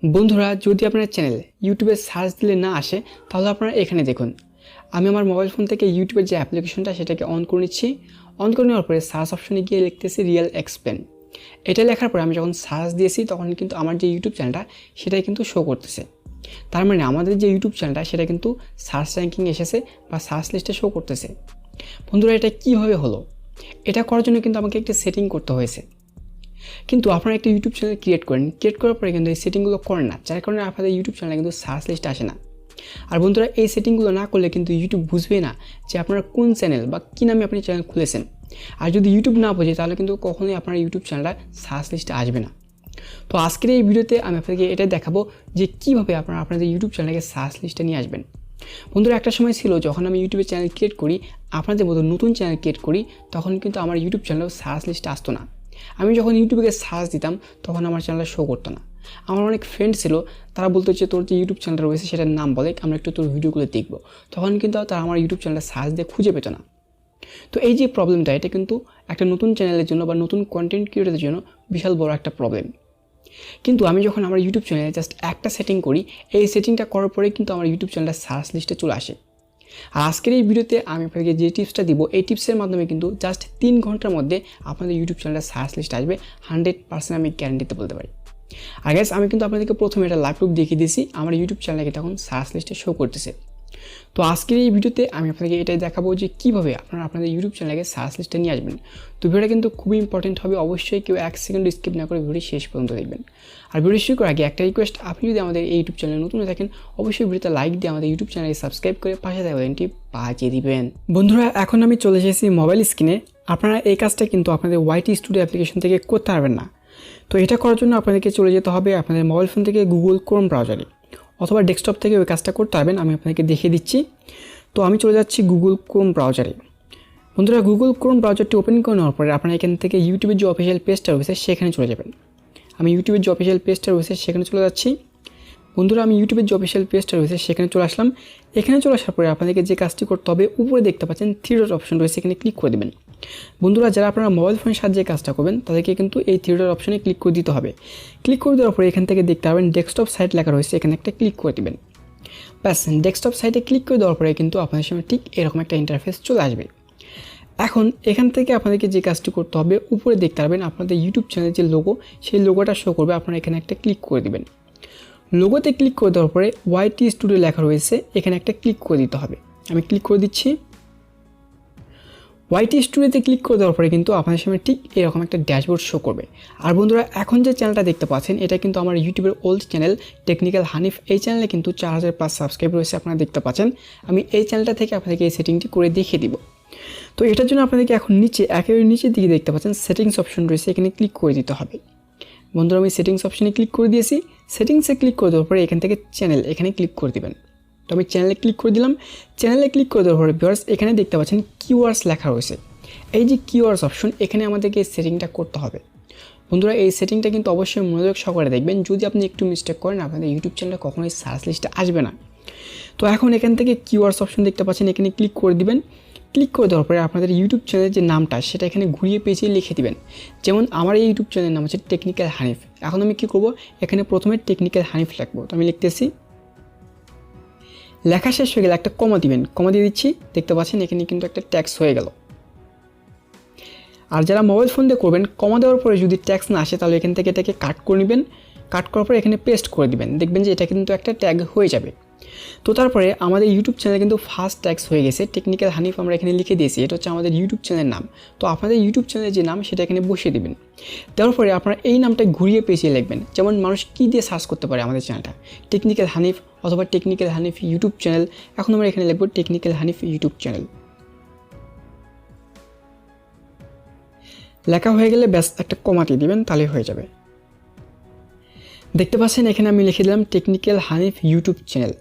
বন্ধুরা, যদি আপনার চ্যানেল ইউটিউবে সার্চ দিলে না আসে তাহলে আপনারা এখানে দেখুন। আমি আমার মোবাইল ফোন থেকে ইউটিউবের যে অ্যাপ্লিকেশনটা সেটাকে অন করে নিচ্ছি। অন করে নেওয়ার পরে সার্চ অপশনে গিয়ে লিখতেছি রিয়েল এক্সপ্লেন। এটা লেখার পরে আমি যখন সার্চ দিয়েছি তখন কিন্তু আমার যে ইউটিউব চ্যানেলটা সেটাই কিন্তু শো করতেছে। তার মানে আমাদের যে ইউটিউব চ্যানেলটা সেটা কিন্তু সার্চ র্যাঙ্কিং এসেছে বা সার্চ লিস্টে শো করতেছে। বন্ধুরা, এটা কীভাবে হলো? এটা করার জন্য কিন্তু আমাকে একটি সেটিং করতে হয়েছে। কিন্তু আপনারা একটা ইউটিউব চ্যানেল ক্রিয়েট করার পরে কিন্তু এই সেটিংগুলো করেন না, যার কারণে আপনাদের ইউটিউব চ্যানেলে কিন্তু সার্চ লিস্টে আসে না। আর বন্ধুরা, এই সেটিংগুলো না করলে কিন্তু ইউটিউব বুঝবে না যে আপনারা কোন চ্যানেল বা কী নামে আপনি চ্যানেল খুলেছেন। আর যদি ইউটিউব না বোঝে তাহলে কিন্তু কখনোই আপনার ইউটিউব চ্যানেলটা সার্চ লিস্টে আসবে না। তো আজকের এই ভিডিওতে আমি আপনাদেরকে এটাই দেখাবো যে কীভাবে আপনারা আপনাদের ইউটিউব চ্যানেলকে সার্চ লিস্টে নিয়ে আসবেন। বন্ধুরা, একটা সময় ছিল যখন আমি ইউটিউবে চ্যানেল ক্রিয়েট করি, আপনাদের মতো নতুন চ্যানেল ক্রিয়েট করি, তখন কিন্তু আমার ইউটিউব চ্যানেল সার্চ লিস্টে আসতো না। আমি যখন ইউটিউবে সার্চ দিতাম তখন আমার চ্যানেলটা শো করতো না। আমার অনেক ফ্রেন্ড ছিল, তারা বলতো যে তোর যে ইউটিউব চ্যানেল রয়েছে সেটার নাম বলে, আমরা একটু তোর ভিডিওগুলো দেখবো। তখন কিন্তু তারা আমার ইউটিউব চ্যানেলটা সার্চ দিয়ে খুঁজে পেতো না। তো এই যে প্রবলেমটা, এটা কিন্তু একটা নতুন চ্যানেলের জন্য বা নতুন কন্টেন্ট ক্রিয়েটরদের জন্য বিশাল বড় একটা প্রবলেম। কিন্তু আমি যখন আমার ইউটিউব চ্যানেলে জাস্ট একটা সেটিং করি, এই সেটিংটা করার পরে কিন্তু আমার ইউটিউব চ্যানেলটা সার্চ লিস্টে চলে আসে। আর আজকের এই ভিডিওতে আমি আপনাকে যে টিপসটা দিব, এই টিপসের মাধ্যমে কিন্তু জাস্ট 3 ঘন্টার মধ্যে আপনাদের ইউটিউব চ্যানেলটা সার্চ লিস্টে আসবে। 100% আমি গ্যারান্টিতে বলতে পারি। আর গাইস, আমি কিন্তু আপনাদেরকে প্রথমে এটা লাইভ প্রুফ দেখিয়ে দিয়েছি, আমার ইউটিউব চ্যানেলকে তখন সার্চ লিস্টে শো করতেছে। তো আজকের এই ভিডিওতে আমি আপনাকে এটাই দেখাবো যে কীভাবে আপনারা আপনাদের ইউটিউব চ্যানেলকে সার্চ লিস্টে নিয়ে আসবেন। তো ভিডিওটা কিন্তু খুবই ইম্পর্টেন্ট হবে, অবশ্যই কেউ 1 সেকেন্ড স্কিপ না করে ভিডিও শেষ পর্যন্ত দেখবেন। আর ভিডিও শুরু করার আগে একটা রিকোয়েস্ট, আপনি যদি আমাদের এই ইউটিউব চ্যানেলে নতুন থাকেন অবশ্যই ভিডিওতে লাইক দিয়ে আমাদের ইউটিউব চ্যানেলকে সাবস্ক্রাইব করে পাশে থাকা বেলটি বাজিয়ে দিবেন। বন্ধুরা, এখন আমি চলে এসেছি মোবাইল স্ক্রিনে। আপনারা এই কাজটা কিন্তু আপনাদের ওয়াইটি স্টুডিও অ্যাপ্লিকেশন থেকে করতে পারবেন না। তো এটা করার জন্য আপনাদেরকে চলে যেতে হবে আপনাদের মোবাইল ফোন থেকে গুগল ক্রোম ব্রাউজারে, অথবা ডেস্কটপ থেকে ওই কাজটা করতে পারবেন। আমি আপনাকে দেখিয়ে দিচ্ছি। তো আমি চলে যাচ্ছি গুগল ক্রোম ব্রাউজারে। বন্ধুরা, গুগল ক্রোম ব্রাউজারটি ওপেন করে নেওয়ার পরে আপনারা এখান থেকে ইউটিউবের যে অফিসিয়াল পেজটা রয়েছে সেখানে চলে যাবেন। আমি ইউটিউবের যে অফিসিয়াল পেজটা রয়েছে সেখানে চলে যাচ্ছি। বন্ধুরা, আমি ইউটিউবের যে অফিসিয়াল পেজটা রয়েছে সেখানে চলে আসলাম। এখানে চলে আসার পরে আপনাদেরকে যে কাজটি করতে হবে, উপরে দেখতে পাচ্ছেন 3 ডট অপশন রয়েছে, এখানে ক্লিক করে দেবেন। বন্ধুরা, যারা আপনারা মোবাইল ফোনের সাহায্যে কাজটা করবেন তাদেরকে কিন্তু এই 3 ডট অপশনে ক্লিক করে দিতে হবে। ক্লিক করে দেওয়ার পরে এখান থেকে দেখতে পাবেন ডেস্কটপ সাইট লেখা রয়েছে, এখানে একটা ক্লিক করে দেবেন। ব্যাস, ডেস্কটপ সাইটে ক্লিক করে দেওয়ার পরে কিন্তু আপনাদের সামনে ঠিক এরকম একটা ইন্টারফেস চলে আসবে। এখন এখান থেকে আপনাদেরকে যে কাজটি করতে হবে, উপরে দেখতে পারবেন আপনাদের ইউটিউব চ্যানেলের যে লোগো, সেই লোগোটা শো করবে। আপনারা এখানে একটা ক্লিক করে দেবেন। লোগোতে ক্লিক করে দেওয়ার পরে ওয়াইটি স্টুডিও লেখা রয়েছে, এখানে একটা ক্লিক করে দিতে হবে। আমি ক্লিক করে দিচ্ছি। ওয়াইটি স্টুডিওতে ক্লিক করে দেওয়ার পরে কিন্তু আপনাদের সামনে ঠিক এরকম একটা ড্যাশবোর্ড শো করবে। আর বন্ধুরা, এখন যে চ্যানেলটা দেখতে পাচ্ছেন এটা কিন্তু আমার ইউটিউবের ওল্ড চ্যানেল টেকনিক্যাল হানিফ। এই চ্যানেলে কিন্তু 4000+ সাবস্ক্রাইব রয়েছে, আপনারা দেখতে পাচ্ছেন। আমি এই চ্যানেলটা থেকে আপনাদেরকে এই সেটিংটি করে দেখিয়ে দিব। তো এটার জন্য আপনাদেরকে এখন একেবারে নিচের দিকে দেখতে পাচ্ছেন সেটিংস অপশন রয়েছে, এখানে ক্লিক করে দিতে হবে। বন্ধুরা, আমি সেটিংস অপশনে ক্লিক করে দিয়েছি। সেটিংসে ক্লিক করে দেওয়ার পরে এখান থেকে চ্যানেল, এখানে ক্লিক করে দেবেন। তো আমি চ্যানেলে ক্লিক করে দিলাম। চ্যানেলে ক্লিক করে দেওয়ার পরে ভিউয়ার্স, এখানে দেখতে পাচ্ছেন কিওয়ার্ডস লেখা রয়েছে। এই যে কিওয়ার্ডস অপশন, এখানে আমাদেরকে এই সেটিংটা করতে হবে। বন্ধুরা, এই সেটিংটা কিন্তু অবশ্যই মনোযোগ সহকারে দেখবেন। যদি আপনি একটু মিস্টেক করেন আপনাদের ইউটিউব চ্যানেলে কখনোই সার্চ লিস্টে আসবে না। তো এখন এখান থেকে কিওয়ার্ডস অপশন দেখতে পাচ্ছেন, এখানে ক্লিক করে দিবেন। ক্লিক করে দেওয়ার পরে আপনাদের ইউটিউব চ্যানেলের যে নামটা সেটা এখানে ঘুরিয়ে পেঁচিয়ে লিখে দিবেন। যেমন আমার এই ইউটিউব চ্যানেলের নাম হচ্ছে টেকনিক্যাল হানিফ। এখন আমি কী করবো, এখানে প্রথমে টেকনিক্যাল হানিফ লিখবো। তো আমি লিখতেছি। লেখা শেষ হয়ে গেলে একটা কমা দিবেন। কমা দিয়ে দিচ্ছি। দেখতে পাচ্ছেন এখানে কিন্তু একটা ট্যাক্স হয়ে গেল। আর যারা মোবাইল ফোন দিয়ে করবেন, কমা দেওয়ার পরে যদি ট্যাক্স না আসে তাহলে এখান থেকে এটাকে কাট করে নেবেন। কাট করার পরে এখানে পেস্ট করে দিবেন, দেখবেন যে এটা কিন্তু একটা ট্যাগ হয়ে যাবে। তো তারপরে আমাদের ইউটিউব চ্যানেলে কিন্তু ফার্স্ট ট্যাক্স হয়ে গেছে, টেকনিক্যাল হানিফ আমরা এখানে লিখে দিয়েছি। এটা হচ্ছে আমাদের ইউটিউব চ্যানেলের নাম। তো আপনাদের ইউটিউব চ্যানেলের যে নাম সেটা এখানে বসিয়ে দেবেন। দেওয়ার পরে আপনারা এই নামটা ঘুরিয়ে পেঁচিয়ে লিখবেন। যেমন মানুষ কী দিয়ে সার্চ করতে পারে আমাদের চ্যানেলটা, টেকনিক্যাল হানিফ অথবা টেকনিক্যাল হানিফ ইউটিউব চ্যানেল। এখন আমরা এখানে লিখব টেকনিক্যাল হানিফ ইউটিউব চ্যানেল। লেখা হয়ে গেলে ব্যাস একটা কমা দিয়ে দিবেন, তাহলে হয়ে যাবে। দেখতে পাচ্ছেন এখানে আমি লিখে দিলাম টেকনিক্যাল হানিফ ইউটিউব চ্যানেল।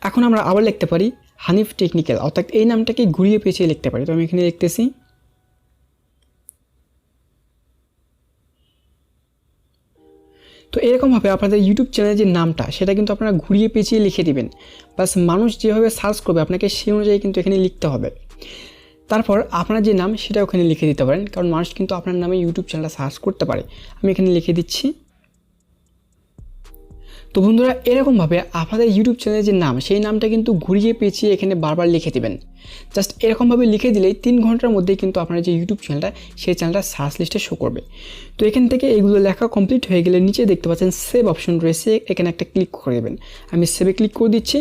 এখন আমরা আবার লিখতে পারি হানিফ টেকনিক্যাল, অর্থাৎ এই নামটাকে ঘুরিয়ে পেঁচিয়ে লিখতে পারি। তো আমি এখানে লিখতেছি। তো এরকমভাবে আপনাদের ইউটিউব চ্যানেলের যে নামটা সেটা কিন্তু আপনারা ঘুরিয়ে পেঁচিয়ে লিখে দিবেন। বাস মানুষ যেভাবে সার্চ করবে আপনাকে সেই অনুযায়ী কিন্তু এখানে লিখতে হবে। তারপর আপনার যে নাম সেটা ওখানে লিখে দিতে পারেন, কারণ মানুষ কিন্তু আপনার নামে ইউটিউব চ্যানেলটা সার্চ করতে পারে। আমি এখানে লিখে দিচ্ছি। তো বন্ধুরা এরকমভাবে আপনাদের ইউটিউব চ্যানেলের যে নাম সেই নামটা কিন্তু ঘুরিয়ে পেঁচিয়ে এখানে বারবার লিখে দেবেন। জাস্ট এরকমভাবে লিখে দিলেই 3 ঘন্টার মধ্যেই কিন্তু আপনার যে ইউটিউব চ্যানেলটা সেই চ্যানেলটা সার্চ লিস্টে শো করবে। তো এখান থেকে এগুলো লেখা কমপ্লিট হয়ে গেলে নিচে দেখতে পাচ্ছেন সেভ অপশন রয়েছে, এখানে একটা ক্লিক করে দেবেন। আমি সেভে ক্লিক করে দিচ্ছি।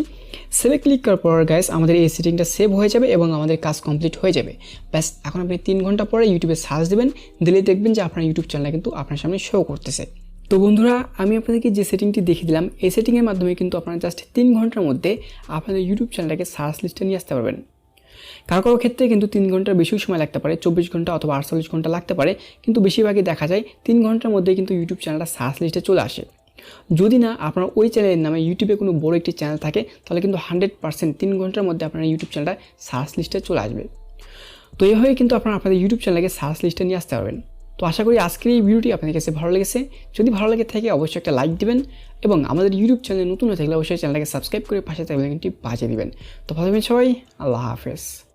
সেভে ক্লিক করার পর গাইস আমাদের এই সেটিংটা সেভ হয়ে যাবে এবং আমাদের কাজ কমপ্লিট হয়ে যাবে। ব্যাস এখন আপনি 3 ঘন্টা পরে ইউটিউবে সার্চ দেবেন, দিলে দেখবেন যে আপনার ইউটিউব চ্যানেলটা কিন্তু আপনার সামনে শো করতেছে। তো বন্ধুরা আমি আপনাদেরকে যে সেটিংটি দেখিয়ে দিলাম এই সেটিংয়ের মাধ্যমে কিন্তু আপনারা জাস্ট 3 ঘন্টার মধ্যে আপনাদের ইউটিউব চ্যানেলটাকে সার্চ লিস্টে নিয়ে আসতে পারবেন। কারো ক্ষেত্রে কিন্তু 3 ঘন্টার বেশি সময় লাগতে পারে, 24 ঘন্টা অথবা 48 ঘন্টা লাগতে পারে, কিন্তু বেশিরভাগই দেখা যায় 3 ঘন্টার মধ্যে কিন্তু ইউটিউব চ্যানেলটা সার্চ লিস্টে চলে আসে। যদি না আপনার ওই চ্যানেলের নামে ইউটিউবে কোনো বড় একটি চ্যানেল থাকে তাহলে কিন্তু 100% 3 ঘন্টার মধ্যে আপনার ইউটিউব চ্যানেলটা সার্চ লিস্টে চলে আসবে। তো এইভাবে কিন্তু আপনারা আপনাদের ইউটিউব চ্যানেলকে সার্চ লিস্টে নিয়ে আসতে পারবেন। তো আশা করি আজকের এই ভিডিওটি আপনাদের কাছে ভালো লেগেছে। যদি ভালো লাগে থাকে অবশ্যই একটা লাইক দিবেন এবং আমাদের ইউটিউব চ্যানেলে নতুন হয়ে থাকলে অবশ্যই চ্যানেলটাকে সাবস্ক্রাইব করে পাশে থাকা বেল আইকনটি বাজিয়ে দিবেন। তো ভালো থাকবেন সবাই, আল্লাহ হাফেজ।